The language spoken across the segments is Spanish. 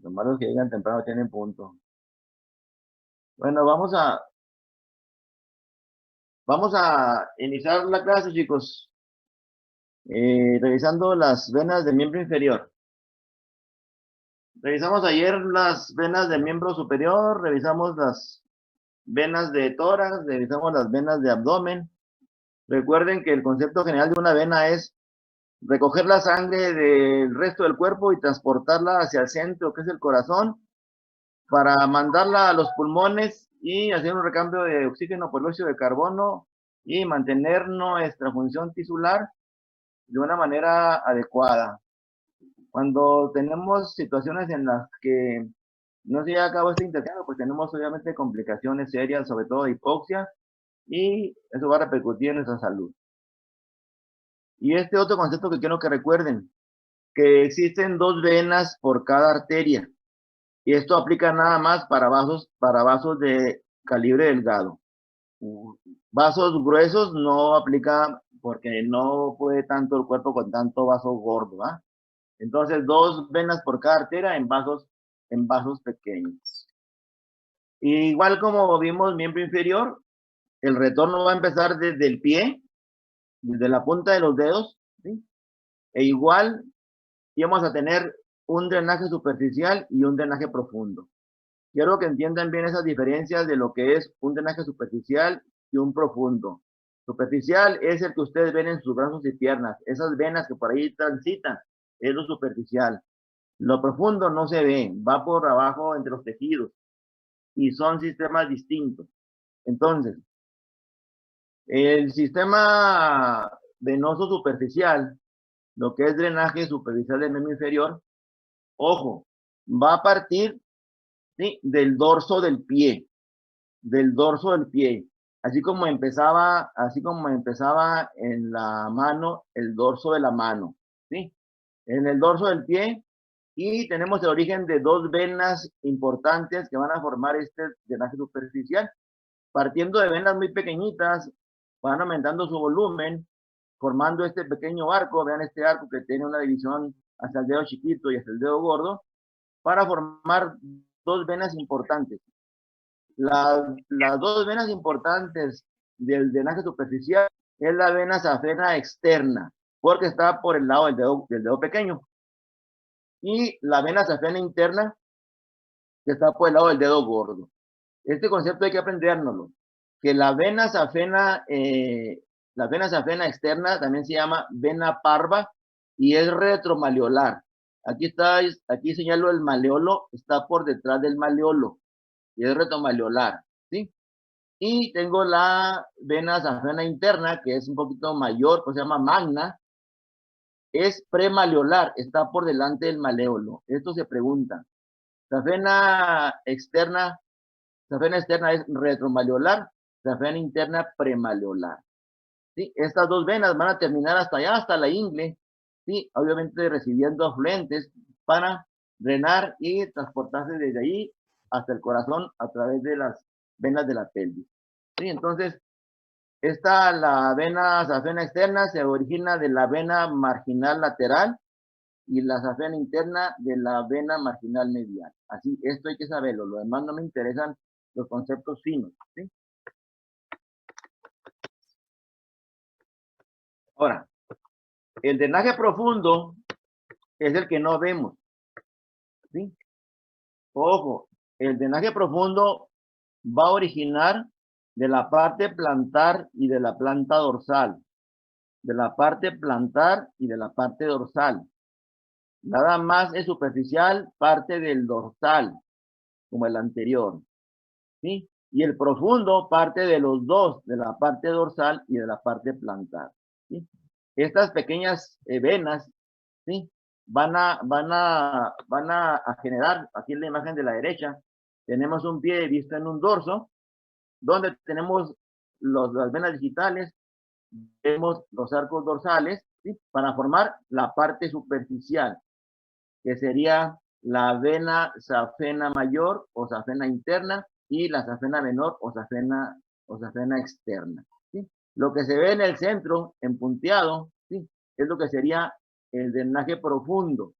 Los malos que llegan temprano tienen punto. Bueno, vamos a iniciar la clase, chicos. Revisando las venas del miembro inferior. Revisamos ayer las venas del miembro superior, revisamos las venas de tórax, revisamos las venas de abdomen. Recuerden que el concepto general de una vena es recoger la sangre del resto del cuerpo y transportarla hacia el centro, que es el corazón, para mandarla a los pulmones y hacer un recambio de oxígeno por dióxido de carbono y mantener nuestra función tisular de una manera adecuada. Cuando tenemos situaciones en las que no se lleva a cabo este intercambio, pues tenemos obviamente complicaciones serias, sobre todo de hipoxia, y eso va a repercutir en nuestra salud. Y este otro concepto que quiero que recuerden, que existen 2 venas por cada arteria. Y esto aplica nada más para vasos de calibre delgado. Vasos gruesos no aplica porque no puede tanto el cuerpo con tanto vaso gordo, ¿ah? Entonces, 2 venas por cada arteria en vasos pequeños. Y igual como vimos miembro inferior, el retorno va a empezar desde el pie, desde la punta de los dedos, ¿sí? E igual íbamos a tener un drenaje superficial y un drenaje profundo. Quiero que entiendan bien esas diferencias de lo que es un drenaje superficial y un profundo. Superficial es el que ustedes ven en sus brazos y piernas, esas venas que por ahí transitan, es lo superficial. Lo profundo no se ve, va por abajo entre los tejidos y son sistemas distintos. Entonces, el sistema venoso superficial, lo que es drenaje superficial del miembro inferior, ojo, va a partir, ¿sí?, del dorso del pie, así como empezaba en la mano, el dorso de la mano, ¿sí? En el dorso del pie, y tenemos el origen de 2 venas importantes que van a formar este drenaje superficial. Partiendo de venas muy pequeñitas, van aumentando su volumen, formando este pequeño arco. Vean este arco que tiene una división hasta el dedo chiquito y hasta el dedo gordo, para formar 2 venas importantes. Las 2 venas importantes del drenaje superficial es la vena safena externa, porque está por el lado del dedo pequeño, y la vena safena interna, que está por el lado del dedo gordo. Este concepto hay que aprendérnoslo, que la vena safena externa también se llama vena parva y es retromaleolar. Aquí señalo el maleolo, está por detrás del maleolo y es retromaleolar, ¿sí? Y tengo la vena safena interna, que es un poquito mayor, pues se llama magna, es premaleolar, está por delante del maleolo. Esto se pregunta. Safena externa es retromaleolar, safena interna premaleolar. ¿Sí? Estas 2 venas van a terminar hasta allá, hasta la ingle, ¿sí? Obviamente recibiendo afluentes para drenar y transportarse desde ahí hasta el corazón a través de las venas de la pelvis. ¿Sí? Entonces, la vena safena externa se origina de la vena marginal lateral y la safena interna de la vena marginal medial. Así, esto hay que saberlo. Lo demás no me interesan los conceptos finos, ¿sí? Ahora, el drenaje profundo es el que no vemos, ¿sí? Ojo, el drenaje profundo va a originar de la parte plantar y de la planta dorsal, de la parte plantar y de la parte dorsal. Nada más es superficial, parte del dorsal, como el anterior, ¿sí? Y el profundo parte de los dos, de la parte dorsal y de la parte plantar, ¿sí? Estas pequeñas venas, ¿sí?, van a generar, aquí en la imagen de la derecha, tenemos un pie visto en un dorso, donde tenemos las venas digitales, vemos los arcos dorsales, ¿sí?, para formar la parte superficial, que sería la vena safena mayor o safena interna y la safena menor o safena externa, ¿sí? Lo que se ve en el centro, en punteado, ¿sí?, es lo que sería el drenaje profundo.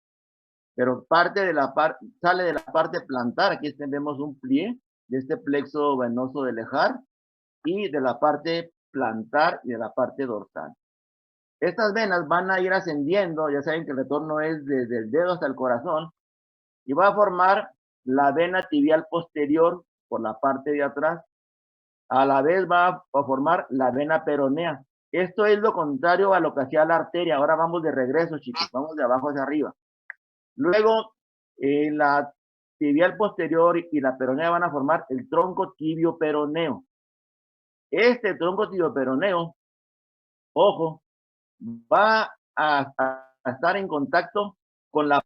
pero sale de la parte plantar. Aquí vemos un plie de este plexo venoso del ejar y de la parte plantar y de la parte dorsal. Estas venas van a ir ascendiendo, ya saben que el retorno es desde el dedo hasta el corazón, y va a formar la vena tibial posterior por la parte de atrás. A la vez va a formar la vena peronea. Esto es lo contrario a lo que hacía la arteria. Ahora vamos de regreso, chicos, vamos de abajo hacia arriba. Luego, la tibial posterior y la peronea van a formar el tronco tibio peroneo. Este tronco tibio peroneo, ojo, va a estar en contacto con la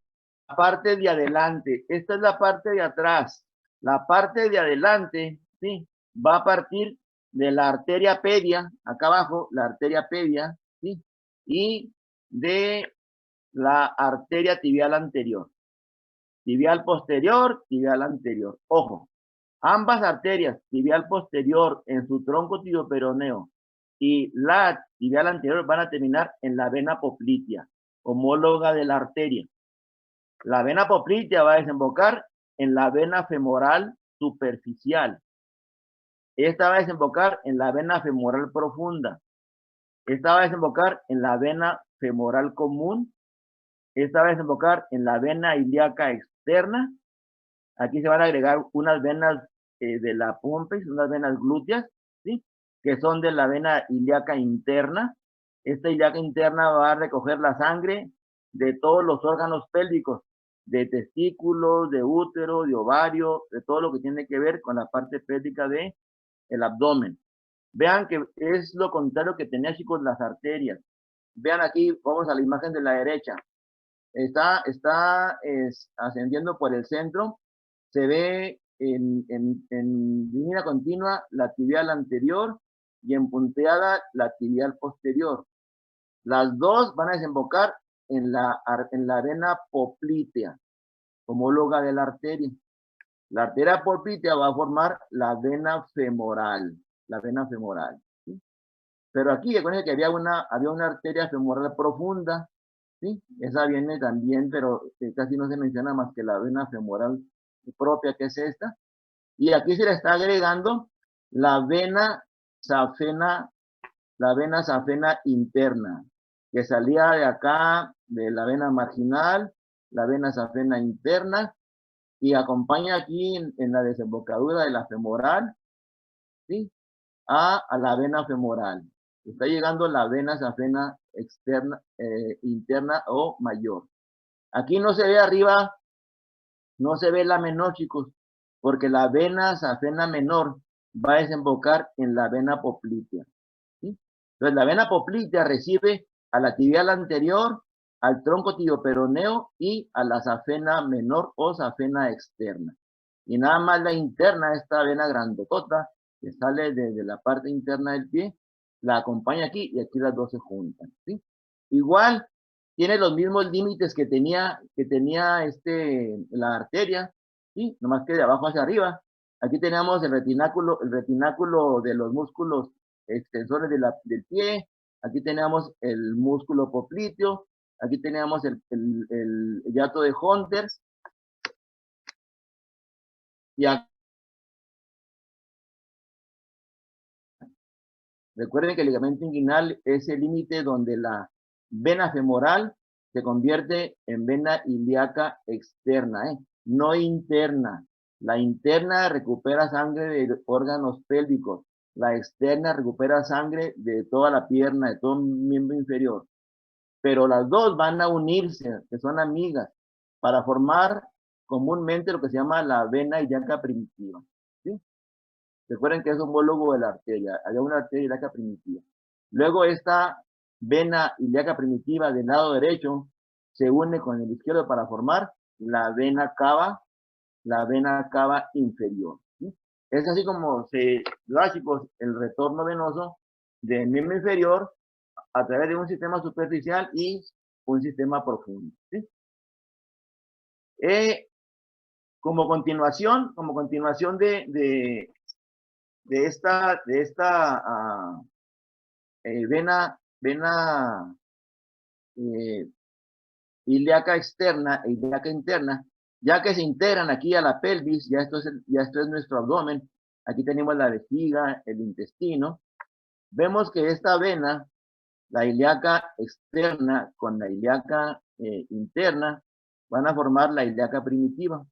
parte de adelante. Esta es la parte de atrás. La parte de adelante, ¿sí? Va a partir de la arteria pedia, acá abajo, la arteria pedia, ¿sí? Y de la arteria tibial anterior. Tibial posterior, tibial anterior. Ojo, ambas arterias, tibial posterior en su tronco tibioperoneo y la tibial anterior, van a terminar en la vena poplitea, homóloga de la arteria. La vena poplitea va a desembocar en la vena femoral superficial. Esta va a desembocar en la vena femoral profunda. Esta va a desembocar en la vena femoral común. Esta va a desembocar en la vena ilíaca externa. Aquí se van a agregar unas venas de la pompis, unas venas glúteas, ¿sí? Que son de la vena ilíaca interna. Esta ilíaca interna va a recoger la sangre de todos los órganos pélvicos, de testículos, de útero, de ovario, de todo lo que tiene que ver con la parte pélvica del abdomen. Vean que es lo contrario que tenía, chicos, las arterias. Vean aquí, vamos a la imagen de la derecha. Está ascendiendo por el centro. Se ve en línea continua la tibial anterior y en punteada la tibial posterior. Las dos van a desembocar en la vena poplitea, homóloga de la arteria. La arteria poplitea va a formar la vena femoral, ¿sí? Pero aquí, recuerden que había una arteria femoral profunda, ¿sí? Esa viene también, pero casi no se menciona más que la vena femoral propia, que es esta. Y aquí se le está agregando la vena safena, interna, que salía de acá, de la vena marginal, la vena safena interna, y acompaña aquí en la desembocadura de la femoral, ¿sí? A la vena femoral. Está llegando la vena safena externa, interna o mayor. Aquí no se ve arriba, no se ve la menor, chicos, porque la vena safena menor va a desembocar en la vena poplitea, ¿sí? Entonces la vena poplitea recibe a la tibial anterior, al tronco tibioperoneo y a la safena menor o safena externa. Y nada más la interna, esta vena grandotota, que sale desde la parte interna del pie, la acompaña aquí y aquí las dos se juntan, ¿sí? Igual tiene los mismos límites que tenía la arteria, ¿sí? Nomás que de abajo hacia arriba. Aquí tenemos el retináculo de los músculos extensores del pie. Aquí tenemos el músculo popliteo. Aquí tenemos el hiato de Hunters. Y aquí, recuerden que el ligamento inguinal es el límite donde la vena femoral se convierte en vena ilíaca externa, no interna. La interna recupera sangre de órganos pélvicos. La externa recupera sangre de toda la pierna, de todo miembro inferior. Pero las dos van a unirse, que son amigas, para formar comúnmente lo que se llama la vena ilíaca primitiva, ¿sí? Recuerden que es homólogo de la arteria. Había una arteria ilíaca primitiva. Luego esta vena ilíaca primitiva del lado derecho se une con el izquierdo para formar la vena cava inferior, ¿sí? Es así como se da, chicos, el retorno venoso del miembro inferior a través de un sistema superficial y un sistema profundo, ¿sí? Como continuación de esta vena eh, ilíaca externa e ilíaca interna, ya que se integran aquí a la pelvis, ya esto es nuestro abdomen, aquí tenemos la vejiga, el intestino, vemos que esta vena, la ilíaca externa con la ilíaca interna, van a formar la ilíaca primitiva.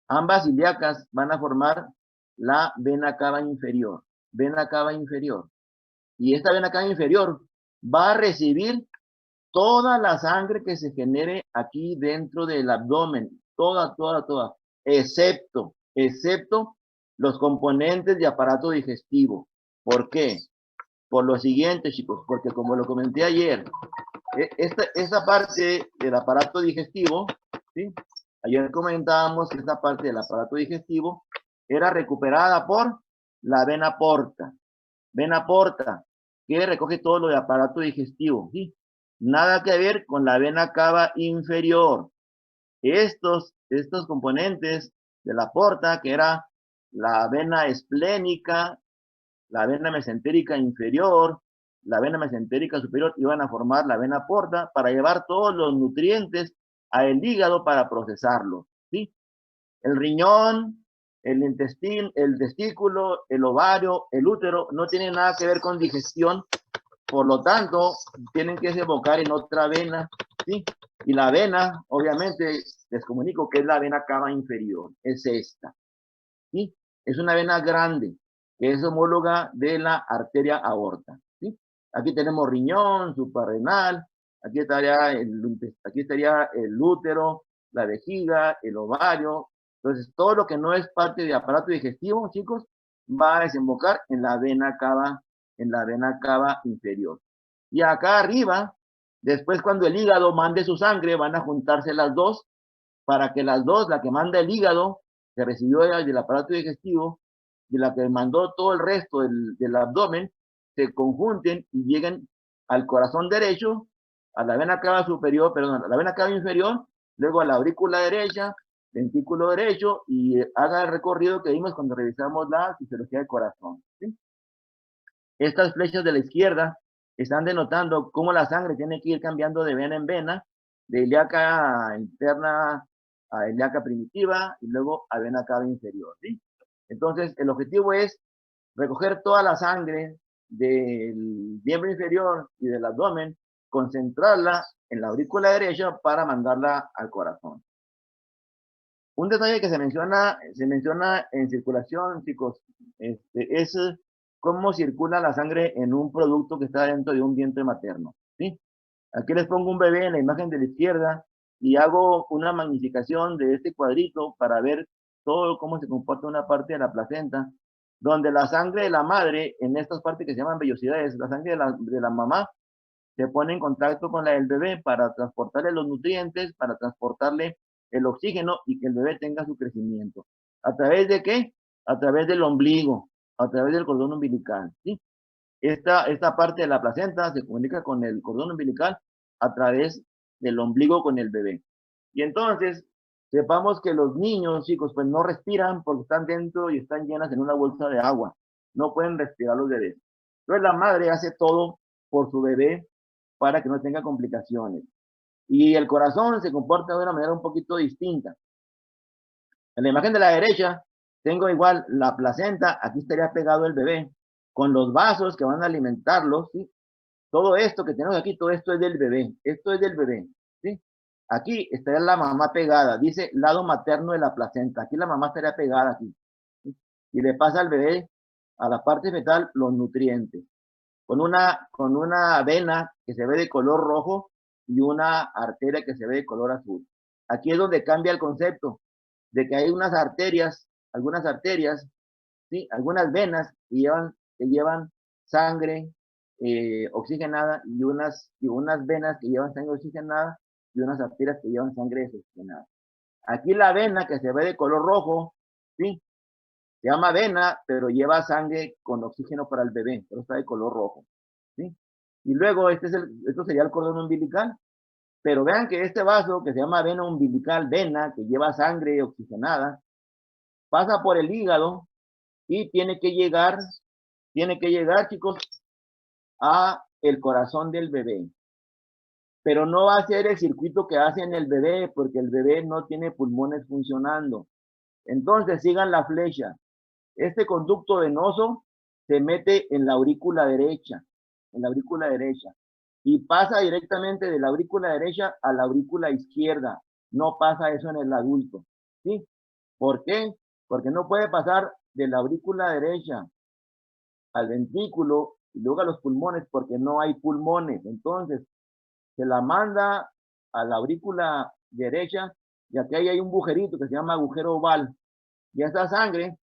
Ambas ilíacas van a formar la vena cava inferior, vena cava inferior. Y esta vena cava inferior va a recibir toda la sangre que se genere aquí dentro del abdomen, toda, excepto los componentes de aparato digestivo. ¿Por qué? Por lo siguiente, chicos, porque como lo comenté ayer, esta parte del aparato digestivo, ¿sí? Ayer comentábamos que esta parte del aparato digestivo era recuperada por la vena porta. Vena porta, que recoge todo lo de aparato digestivo, ¿sí? Nada que ver con la vena cava inferior. Estos componentes de la porta, que era la vena esplénica, la vena mesentérica inferior, la vena mesentérica superior, iban a formar la vena porta para llevar todos los nutrientes al hígado para procesarlos, ¿sí? El riñón, el intestino, el testículo, el ovario, el útero, no tienen nada que ver con digestión, por lo tanto, tienen que desembocar en otra vena, ¿sí? Y la vena, obviamente, les comunico que es la vena cava inferior, es esta, ¿sí? Es una vena grande, que es homóloga de la arteria aorta, ¿sí? Aquí tenemos riñón, suprarrenal, aquí estaría el útero, la vejiga, el ovario. Entonces, todo lo que no es parte del aparato digestivo, chicos, va a desembocar en la vena cava inferior. Y acá arriba, después cuando el hígado mande su sangre, van a juntarse las dos, para que las dos, la que manda el hígado, que recibió del aparato digestivo, y la que mandó todo el resto del abdomen, se conjunten y lleguen al corazón derecho, a la vena cava superior, perdón, a la vena cava inferior, luego a la aurícula derecha, ventrículo derecho, y haga el recorrido que vimos cuando revisamos la fisiología del corazón, ¿sí? Estas flechas de la izquierda están denotando cómo la sangre tiene que ir cambiando de vena en vena, de ilíaca interna a ilíaca primitiva y luego a vena cava inferior, ¿sí? Entonces, el objetivo es recoger toda la sangre del miembro inferior y del abdomen, concentrarla en la aurícula derecha para mandarla al corazón. Un detalle que se menciona en circulación, chicos, es cómo circula la sangre en un producto que está dentro de un vientre materno, ¿sí? Aquí les pongo un bebé en la imagen de la izquierda y hago una magnificación de este cuadrito para ver todo cómo se comporta una parte de la placenta, donde la sangre de la madre, en estas partes que se llaman vellosidades, la sangre de la mamá se pone en contacto con la del bebé para transportarle los nutrientes, para transportarle el oxígeno y que el bebé tenga su crecimiento. ¿A través de qué? A través del ombligo, a través del cordón umbilical, ¿sí? Esta parte de la placenta se comunica con el cordón umbilical a través del ombligo con el bebé. Y entonces, sepamos que los niños, chicos, pues no respiran porque están dentro y están llenas en una bolsa de agua. No pueden respirar los bebés. Entonces la madre hace todo por su bebé para que no tenga complicaciones. Y el corazón se comporta de una manera un poquito distinta. En la imagen de la derecha tengo igual la placenta, aquí estaría pegado el bebé, con los vasos que van a alimentarlos, ¿sí? Todo esto que tenemos aquí, todo esto es del bebé, esto es del bebé, ¿sí? Aquí estaría la mamá pegada, dice lado materno de la placenta, aquí la mamá estaría pegada aquí, ¿sí? Y le pasa al bebé, a la parte fetal, los nutrientes, con una vena que se ve de color rojo y una arteria que se ve de color azul. Aquí es donde cambia el concepto de que hay algunas arterias, ¿sí? Algunas venas que llevan sangre oxigenada y unas venas que llevan sangre oxigenada y unas arterias que llevan sangre desoxigenada. Aquí la vena que se ve de color rojo, ¿sí? Se llama vena, pero lleva sangre con oxígeno para el bebé, pero está de color rojo, ¿sí? Y luego esto sería el cordón umbilical, pero vean que este vaso que se llama vena umbilical, vena, que lleva sangre oxigenada, pasa por el hígado y tiene que llegar, chicos, a el corazón del bebé. pero no va a ser el circuito que hace en el bebé, porque el bebé no tiene pulmones funcionando. Entonces, sigan la flecha. Este conducto venoso se mete en la aurícula derecha, y pasa directamente de la aurícula derecha a la aurícula izquierda. No pasa eso en el adulto, ¿sí? ¿Por qué? Porque no puede pasar de la aurícula derecha al ventrículo y luego a los pulmones porque no hay pulmones. Entonces, se la manda a la aurícula derecha y aquí hay un agujerito que se llama agujero oval. Y esa sangre,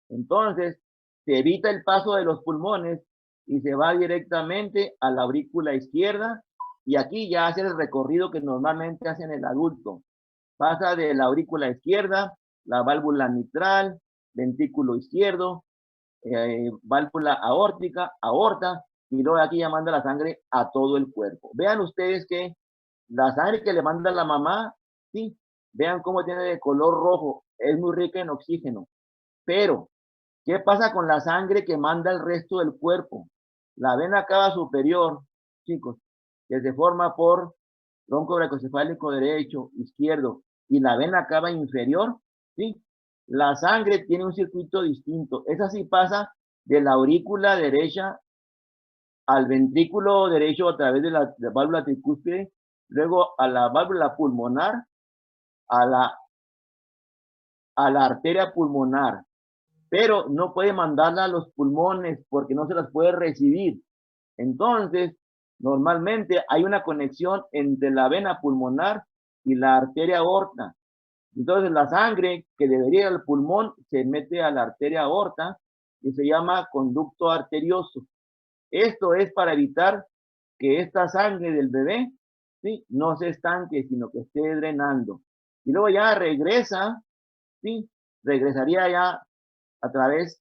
entonces, se evita el paso de los pulmones y se va directamente a la aurícula izquierda y aquí ya hace el recorrido que normalmente hace en el adulto. Pasa de la aurícula izquierda, la válvula mitral, ventrículo izquierdo, válvula aórtica, aorta, y luego aquí ya manda la sangre a todo el cuerpo. Vean ustedes que la sangre que le manda la mamá, sí, vean cómo tiene de color rojo, es muy rica en oxígeno. Pero, ¿qué pasa con la sangre que manda el resto del cuerpo? La vena cava superior, chicos, que se forma por tronco brachicefálico derecho, izquierdo, y la vena cava inferior, ¿sí? La sangre tiene un circuito distinto. Esa sí pasa de la aurícula derecha al ventrículo derecho a través de la válvula tricúspide, luego a la válvula pulmonar, a la, a la arteria pulmonar, pero no puede mandarla a los pulmones porque no se las puede recibir. Entonces, normalmente hay una conexión entre la vena pulmonar y la arteria aorta. Entonces, la sangre que debería ir al pulmón se mete a la arteria aorta y se llama conducto arterioso. Esto es para evitar que esta sangre del bebé, ¿sí?, no se estanque, sino que esté drenando. Y luego ya regresa, ¿sí? Regresaría ya a través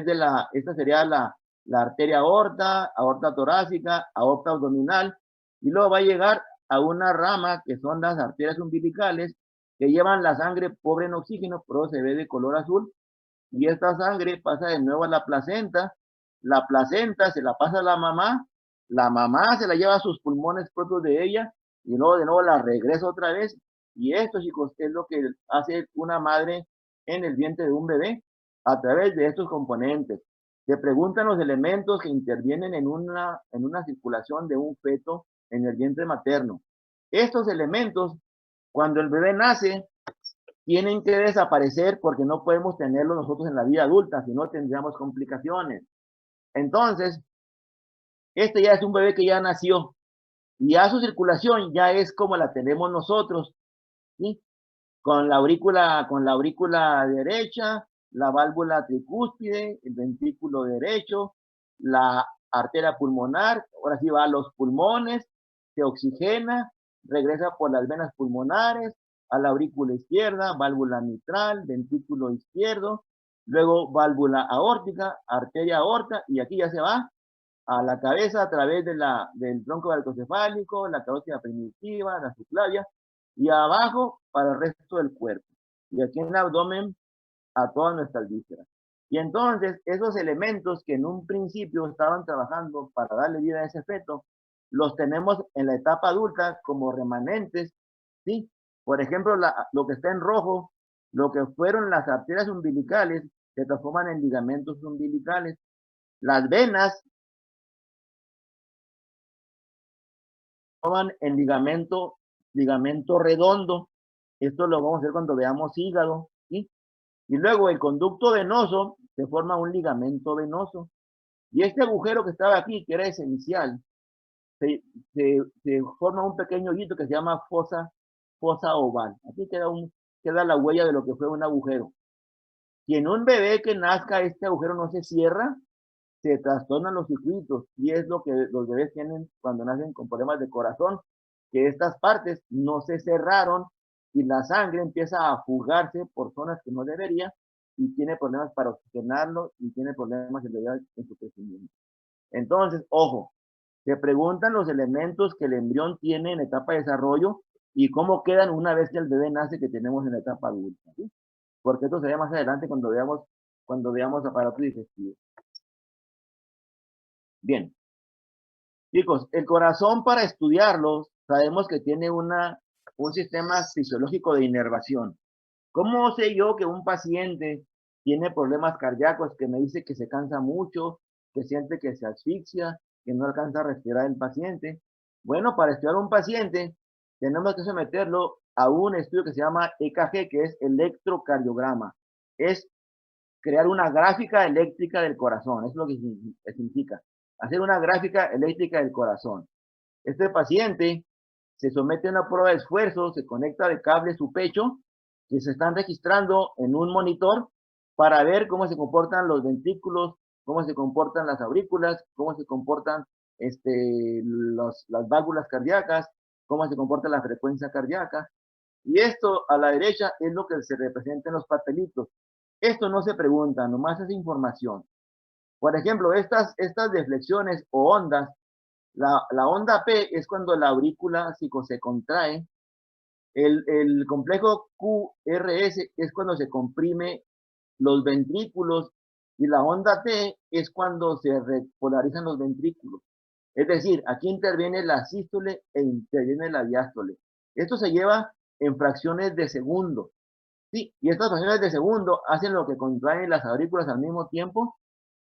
de esta sería la arteria aorta, aorta torácica, aorta abdominal, y luego va a llegar a una rama que son las arterias umbilicales, que llevan la sangre pobre en oxígeno, pero se ve de color azul, y esta sangre pasa de nuevo a la placenta se la pasa a la mamá se la lleva a sus pulmones propios de ella, y luego de nuevo la regresa otra vez, y esto, chicos, es lo que hace una madre en el vientre de un bebé a través de estos componentes. Se preguntan los elementos que intervienen en una circulación de un feto en el vientre materno. Estos elementos, cuando el bebé nace, tienen que desaparecer porque no podemos tenerlos nosotros en la vida adulta, si no tendríamos complicaciones. Entonces, este ya es un bebé que ya nació y ya su circulación ya es como la tenemos nosotros, ¿sí? Con la aurícula derecha, la válvula tricúspide, el ventrículo derecho, la arteria pulmonar, ahora sí va a los pulmones, se oxigena, regresa por las venas pulmonares, a la aurícula izquierda, válvula mitral, ventrículo izquierdo, luego válvula aórtica, arteria aorta, y aquí ya se va a la cabeza a través del tronco brachiocefálico, la carótida primitiva, la subclavia, y abajo para el resto del cuerpo. Y aquí en el abdomen a todas nuestras vísceras. Y entonces esos elementos que en un principio estaban trabajando para darle vida a ese feto, los tenemos en la etapa adulta como remanentes, ¿sí? Por ejemplo, lo que está en rojo, lo que fueron las arterias umbilicales, se transforman en ligamentos umbilicales. Las venas transforman en ligamento redondo. Esto lo vamos a hacer cuando veamos hígado, ¿sí? Y luego el conducto venoso se forma un ligamento venoso. Y este agujero que estaba aquí, que era esencial, se forma un pequeño hoyito que se llama fosa oval. Aquí queda la huella de lo que fue un agujero. Si en un bebé que nazca este agujero no se cierra, se trastornan los circuitos y es lo que los bebés tienen cuando nacen con problemas de corazón, que estas partes no se cerraron y la sangre empieza a fugarse por zonas que no debería y tiene problemas para oxigenarlo y tiene problemas en su crecimiento. Entonces, ojo, se preguntan los elementos que el embrión tiene en etapa de desarrollo y cómo quedan una vez que el bebé nace que tenemos en la etapa adulta, ¿sí? Porque esto se ve más adelante cuando veamos aparato digestivo. Bien, chicos, el corazón para estudiarlos sabemos que tiene un sistema fisiológico de inervación. ¿Cómo sé yo que un paciente tiene problemas cardíacos, que me dice que se cansa mucho, que siente que se asfixia, que no alcanza a respirar el paciente? Bueno, para estudiar a un paciente tenemos que someterlo a un estudio que se llama EKG, que es electrocardiograma. Es crear una gráfica eléctrica del corazón, es lo que significa. Hacer una gráfica eléctrica del corazón. Este paciente se somete a una prueba de esfuerzo, se conecta de cable a su pecho, que se están registrando en un monitor para ver cómo se comportan los ventrículos, cómo se comportan las aurículas, cómo se comportan las válvulas cardíacas, cómo se comporta la frecuencia cardíaca. Y esto a la derecha es lo que se representa en los papelitos. Esto no se pregunta, nomás es información. Por ejemplo, estas deflexiones o ondas, la onda P es cuando la aurícula se contrae. El complejo QRS es cuando se comprime los ventrículos y la onda T es cuando se repolarizan los ventrículos. Es decir, aquí interviene la sístole e interviene la diástole. Esto se lleva en fracciones de segundo. Sí, y estas fracciones de segundo hacen lo que contraen las aurículas al mismo tiempo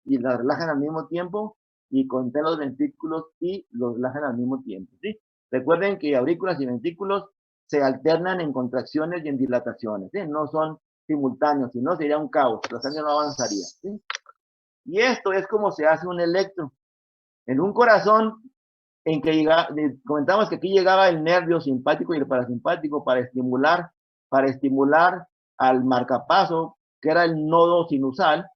y las relajan al mismo tiempo y contraen los ventrículos y los relajan al mismo tiempo. ¿Sí? Recuerden que aurículas y ventrículos se alternan en contracciones y en dilataciones. ¿Sí? No son simultáneos, si no sería un caos, la sangre no avanzaría. ¿Sí? Y esto es como se hace un electro. En un corazón en que comentamos que aquí llegaba el nervio simpático y el parasimpático para estimular al marcapaso, que era el nodo sinusal,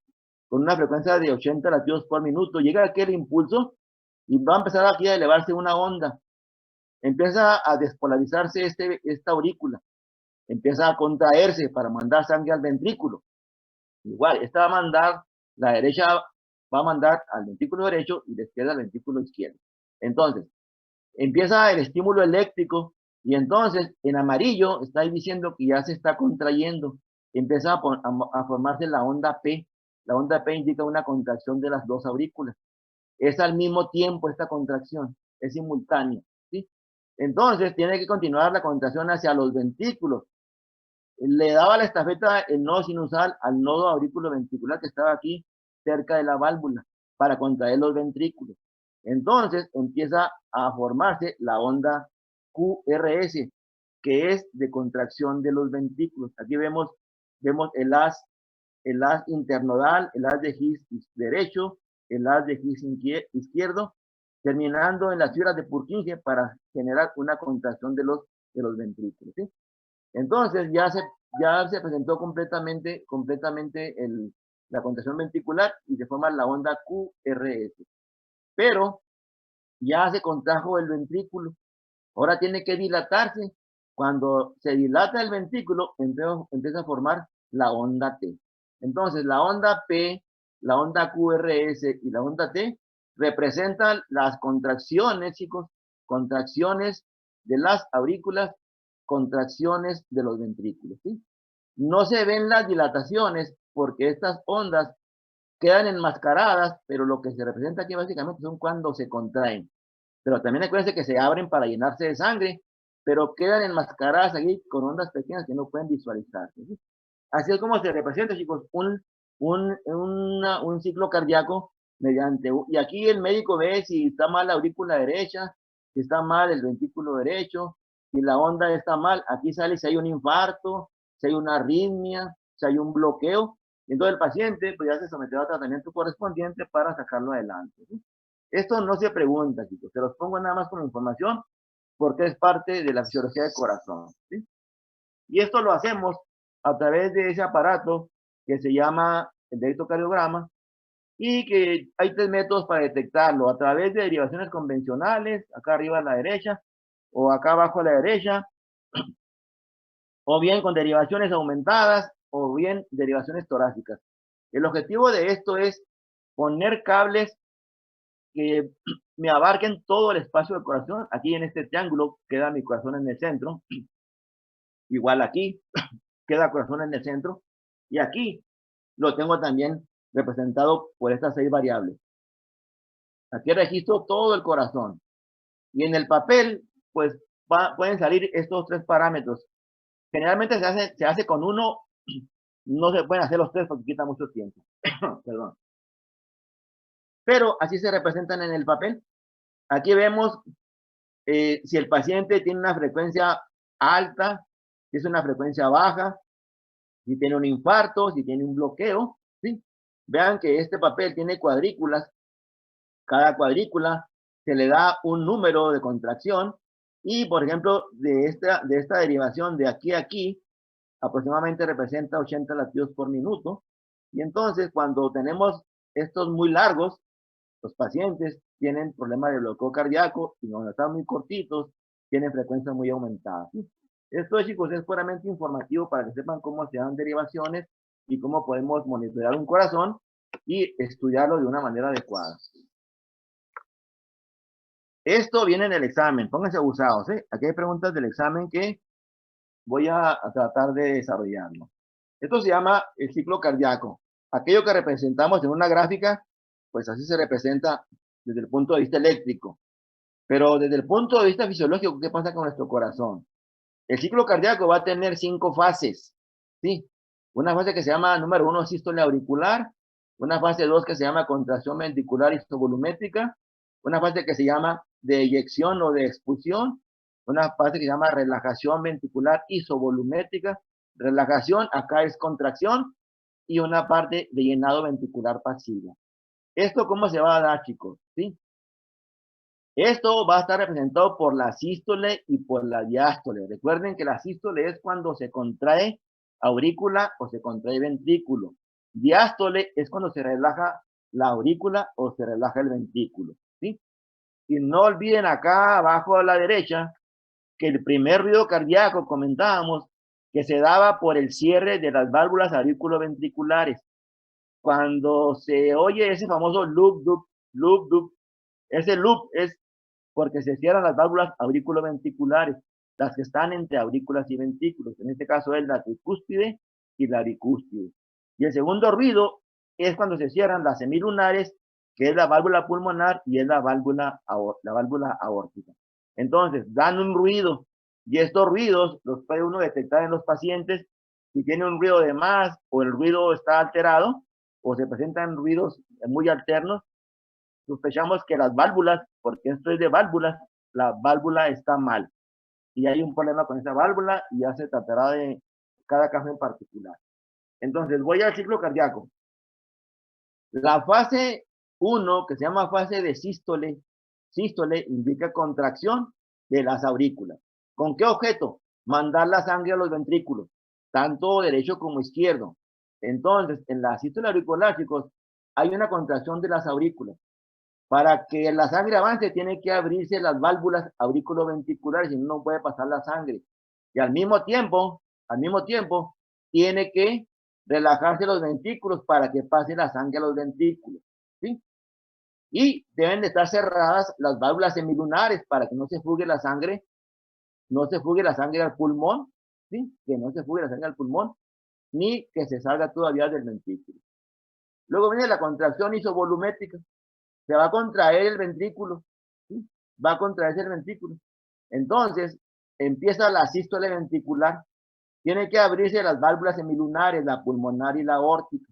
con una frecuencia de 80 latidos por minuto. Llega aquel impulso y va a empezar aquí a elevarse una onda. Empieza a despolarizarse esta aurícula. Empieza a contraerse para mandar sangre al ventrículo. Igual, la derecha va a mandar al ventrículo derecho y la izquierda al ventrículo izquierdo. Entonces, empieza el estímulo eléctrico y entonces en amarillo está diciendo que ya se está contrayendo. Empieza a formarse la onda P. La onda P indica una contracción de las dos aurículas. Es al mismo tiempo esta contracción, es simultánea. ¿Sí? Entonces tiene que continuar la contracción hacia los ventrículos. Le daba la estafeta el nodo sinusal al nodo auriculoventricular que estaba aquí cerca de la válvula para contraer los ventrículos. Entonces empieza a formarse la onda QRS, que es de contracción de los ventrículos. Aquí vemos el haz internodal, el haz de His derecho, el haz de His izquierdo, terminando en las fibras de Purkinje para generar una contracción de los ventrículos. ¿Sí? Entonces ya se presentó completamente la contracción ventricular y se forma la onda QRS. Pero ya se contrajo el ventrículo. Ahora tiene que dilatarse. Cuando se dilata el ventrículo, empieza a formar la onda T. Entonces, la onda P, la onda QRS y la onda T representan las contracciones, chicos, contracciones de las aurículas, contracciones de los ventrículos, ¿sí? No se ven las dilataciones porque estas ondas quedan enmascaradas, pero lo que se representa aquí básicamente son cuando se contraen. Pero también acuérdense que se abren para llenarse de sangre, pero quedan enmascaradas aquí con ondas pequeñas que no pueden visualizarse. ¿Sí? Así es como se representa, chicos, un ciclo cardíaco y aquí el médico ve si está mal la aurícula derecha, si está mal el ventrículo derecho, si la onda está mal, aquí sale si hay un infarto, si hay una arritmia, si hay un bloqueo, y entonces el paciente pues ya se someterá al tratamiento correspondiente para sacarlo adelante. ¿Sí? Esto no se pregunta, chicos, se los pongo nada más como información porque es parte de la fisiología del corazón. ¿Sí? Y esto lo hacemos a través de ese aparato que se llama el electrocardiograma y que hay 3 métodos para detectarlo, a través de derivaciones convencionales, acá arriba a la derecha, o acá abajo a la derecha, o bien con derivaciones aumentadas, o bien derivaciones torácicas. El objetivo de esto es poner cables que me abarquen todo el espacio del corazón. Aquí en este triángulo queda mi corazón en el centro, igual aquí queda el corazón en el centro, y aquí lo tengo también representado por estas 6 variables. Aquí registro todo el corazón. Y en el papel, pues pueden salir estos tres parámetros. Generalmente se hace con uno, no se pueden hacer los tres porque quita mucho tiempo. Perdón. Pero así se representan en el papel. Aquí vemos si el paciente tiene una frecuencia alta, si es una frecuencia baja, si tiene un infarto, si tiene un bloqueo, ¿sí? Vean que este papel tiene cuadrículas. Cada cuadrícula se le da un número de contracción y, por ejemplo, de esta derivación de aquí a aquí, aproximadamente representa 80 latidos por minuto. Y entonces, cuando tenemos estos muy largos, los pacientes tienen problemas de bloqueo cardíaco y cuando están muy cortitos, tienen frecuencias muy aumentadas. Esto, chicos, es puramente informativo para que sepan cómo se dan derivaciones y cómo podemos monitorear un corazón y estudiarlo de una manera adecuada. Esto viene en el examen, pónganse abusados, ¿eh? Aquí hay preguntas del examen que voy a tratar de desarrollarlo. Esto se llama el ciclo cardíaco. Aquello que representamos en una gráfica, pues así se representa desde el punto de vista eléctrico. Pero desde el punto de vista fisiológico, ¿qué pasa con nuestro corazón? El ciclo cardíaco va a tener 5 fases, ¿sí? Una fase que se llama, número 1, sístole auricular. Una fase 2 que se llama contracción ventricular isovolumétrica. Una fase que se llama de eyección o de expulsión. Una fase que se llama relajación ventricular isovolumétrica. Relajación, acá es contracción. Y una parte de llenado ventricular pasivo. ¿Esto cómo se va a dar, chicos? ¿Sí? Esto va a estar representado por la sístole y por la diástole. Recuerden que la sístole es cuando se contrae aurícula o se contrae ventrículo. Diástole es cuando se relaja la aurícula o se relaja el ventrículo. ¿Sí? Y no olviden acá abajo a la derecha que el primer ruido cardíaco comentábamos que se daba por el cierre de las válvulas auriculoventriculares. Cuando se oye ese famoso loop, loop, loop, loop, ese loop es porque se cierran las válvulas auriculoventriculares, las que están entre aurículas y ventrículos. En este caso es la tricúspide y la bicúspide. Y el segundo ruido es cuando se cierran las semilunares, que es la válvula pulmonar y es la válvula aórtica. Entonces, dan un ruido y estos ruidos los puede uno detectar en los pacientes si tiene un ruido de más o el ruido está alterado o se presentan ruidos muy alternos. Sospechamos que las válvulas, porque esto es de válvulas, la válvula está mal. Y hay un problema con esa válvula y ya se tratará de cada caso en particular. Entonces, voy al ciclo cardíaco. La fase 1, que se llama fase de sístole, sístole indica contracción de las aurículas. ¿Con qué objeto? Mandar la sangre a los ventrículos, tanto derecho como izquierdo. Entonces, en la sístole auricular, chicos, hay una contracción de las aurículas. Para que la sangre avance, tiene que abrirse las válvulas auriculoventriculares, si no puede pasar la sangre. Y al mismo tiempo, tiene que relajarse los ventrículos para que pase la sangre a los ventrículos. ¿Sí? Y deben de estar cerradas las válvulas semilunares para que no se fugue la sangre, al pulmón, ¿sí? Que no se fugue la sangre al pulmón, ni que se salga todavía del ventrículo. Luego viene la contracción isovolumétrica. Se va a contraer el ventrículo, ¿sí? Va a contraerse el ventrículo. Entonces, empieza la sístole ventricular. Tiene que abrirse las válvulas semilunares, la pulmonar y la aórtica.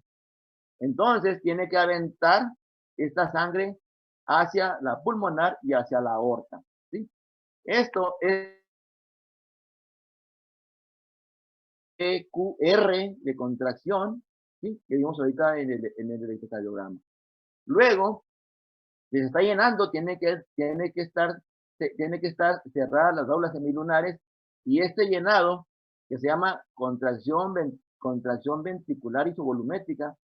Entonces, tiene que aventar esta sangre hacia la pulmonar y hacia la aorta, ¿sí? Esto es EQR de contracción, ¿sí? Que vimos ahorita en el electrocardiograma. Luego, si se está llenando, tiene que estar cerradas las válvulas semilunares y este llenado, que se llama contracción ventricular isovolumétrica,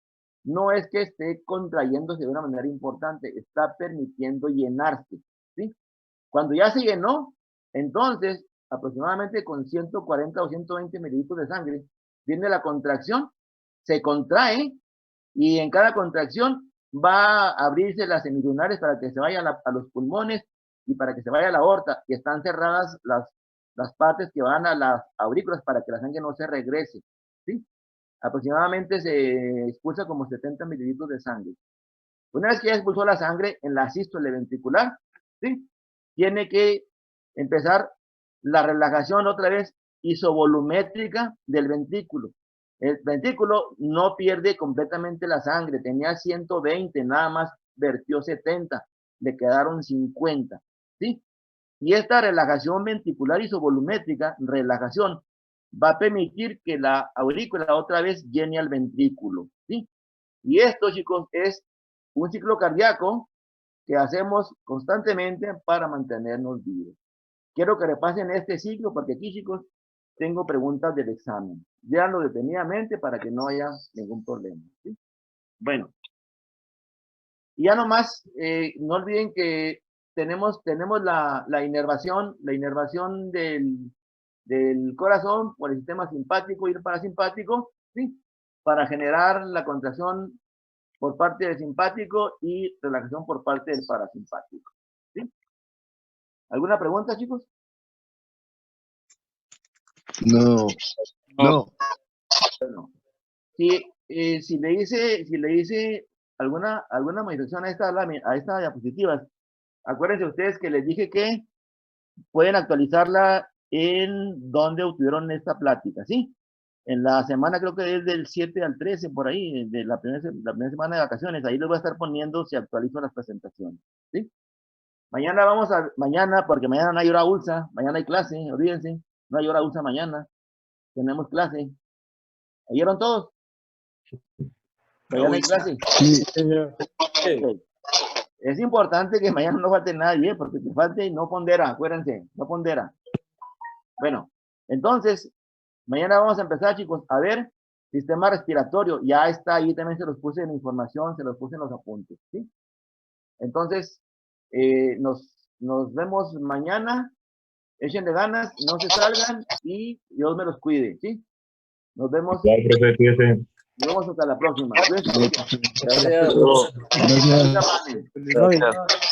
no es que esté contrayéndose de una manera importante, está permitiendo llenarse, ¿sí? Cuando ya se llenó, entonces, aproximadamente con 140 o 120 mililitros de sangre, viene la contracción, se contrae y en cada contracción va a abrirse las semilunares para que se vaya a los pulmones y para que se vaya a la aorta, y están cerradas las partes que van a las aurículas para que la sangre no se regrese, ¿sí? Aproximadamente se expulsa como 70 mililitros de sangre. Una vez que ya expulsó la sangre en la sístole ventricular, ¿sí? Tiene que empezar la relajación otra vez isovolumétrica del ventrículo. El ventrículo no pierde completamente la sangre, tenía 120, nada más vertió 70, le quedaron 50, ¿sí? Y esta relajación ventricular isovolumétrica, relajación, va a permitir que la aurícula otra vez llene al ventrículo, ¿sí? Y esto, chicos, es un ciclo cardíaco que hacemos constantemente para mantenernos vivos. Quiero que repasen este ciclo porque aquí, chicos, tengo preguntas del examen. Véanlo detenidamente para que no haya ningún problema, ¿sí? Bueno, y ya nomás, no olviden que tenemos la inervación del corazón por el sistema simpático y el parasimpático, ¿sí? Para generar la contracción por parte del simpático y relajación por parte del parasimpático, ¿sí? ¿Alguna pregunta, chicos? No. No. Bueno, si le hice alguna modificación a esta diapositiva, acuérdense ustedes que les dije que pueden actualizarla en donde obtuvieron esta plática, ¿sí? En la semana, creo que es del 7 al 13, por ahí, de la primera semana de vacaciones, ahí les voy a estar poniendo si actualizo las presentaciones, ¿sí? Mañana, porque mañana no hay hora ULSA, mañana hay clase, olvídense, no hay hora ULSA mañana, tenemos clase. ¿Oyeron todos? Mañana hay clase. Sí. Okay. Es importante que mañana no falte nadie, porque si falte no pondera, acuérdense, no pondera. Bueno, entonces, mañana vamos a empezar, chicos, a ver sistema respiratorio. Ya está ahí, también se los puse en la información, se los puse en los apuntes, ¿sí? Entonces, nos vemos mañana. Échenle ganas, no se salgan y Dios me los cuide, ¿sí? Nos vemos. Nos vemos hasta la próxima. Gracias. Gracias. Gracias.